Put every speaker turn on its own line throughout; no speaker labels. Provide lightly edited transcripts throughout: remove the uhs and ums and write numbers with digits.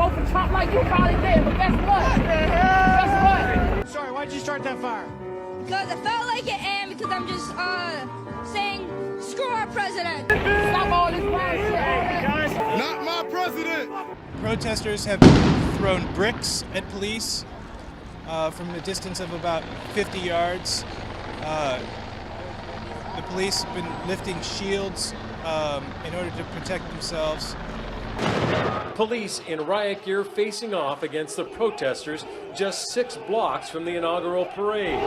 vote for Trump like you probably did, but guess what? Guess what?
Sorry, why'd you start that fire?
Because I felt like it, and because I'm just saying screw our president.
Stop all this bad shit.
Guys,
Not my president!
Protesters have thrown bricks at police from a distance of about 50 yards. The police have been lifting shields in order to protect themselves.
Police in riot gear facing off against the protesters just 6 blocks from the inaugural parade.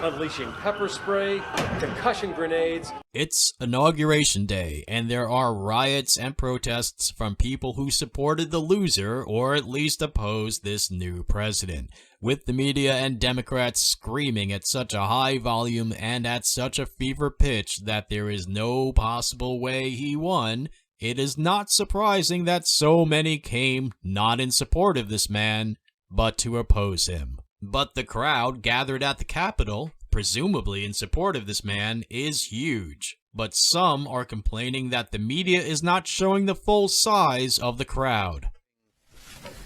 Unleashing pepper spray, concussion grenades.
It's Inauguration Day, and there are riots and protests from people who supported the loser, or at least opposed this new president, with the media and Democrats screaming at such a high volume and at such a fever pitch that there is no possible way he won. It is not surprising that so many came not in support of this man, but to oppose him. But the crowd gathered at the Capitol, presumably in support of this man, is huge. But some are complaining that the media is not showing the full size of the crowd.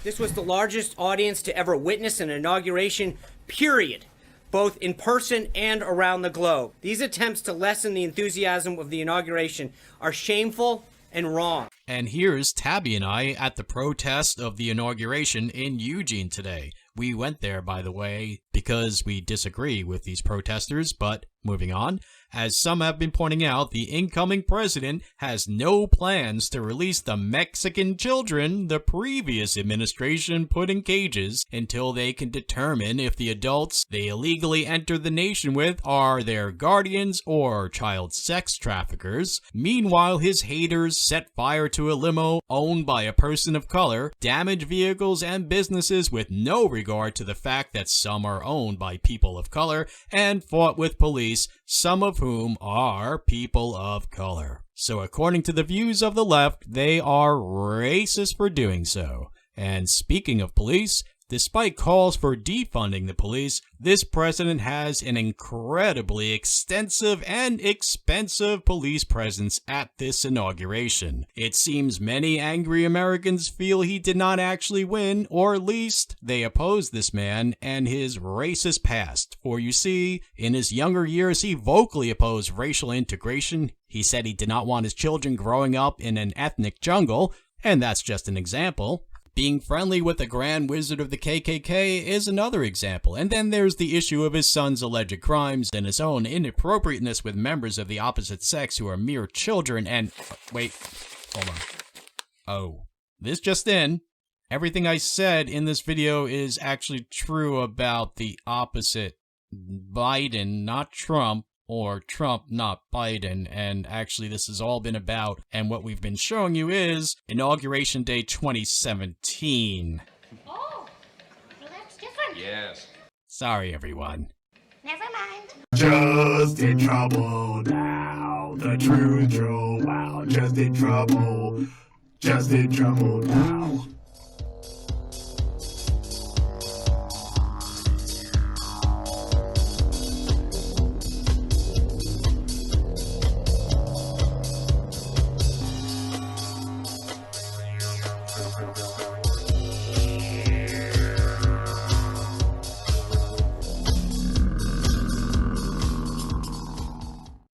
This was the largest audience to ever witness an inauguration, period, both in person and around the globe. These attempts to lessen the enthusiasm of the inauguration are shameful and wrong.
And here's Tabby and I at the protest of the inauguration in Eugene today. We went there, by the way, because we disagree with these protesters, but moving on. As some have been pointing out, the incoming president has no plans to release the Mexican children the previous administration put in cages until they can determine if the adults they illegally entered the nation with are their guardians or child sex traffickers. Meanwhile, his haters set fire to a limo owned by a person of color, damage vehicles and businesses with no regard to the fact that some are owned by people of color, and fought with police, some of whom are people of color. So according to the views of the left, they are racist for doing so. And speaking of police, despite calls for defunding the police, this president has an incredibly extensive and expensive police presence at this inauguration. It seems many angry Americans feel he did not actually win, or at least they oppose this man and his racist past. For you see, in his younger years he vocally opposed racial integration. He said he did not want his children growing up in an ethnic jungle, and that's just an example. Being friendly with the Grand Wizard of the KKK is another example. And then there's the issue of his son's alleged crimes and his own inappropriateness with members of the opposite sex who are mere children and... wait, hold on. Oh, this just in. Everything I said in this video is actually true about the opposite. Biden, not Trump. Or Trump, not Biden, and actually this has all been about, and what we've been showing you is Inauguration Day 2017.
Oh, well that's different.
Yes.
Sorry, everyone.
Never mind.
Just in trouble now, the true Joe, wow, just in trouble now.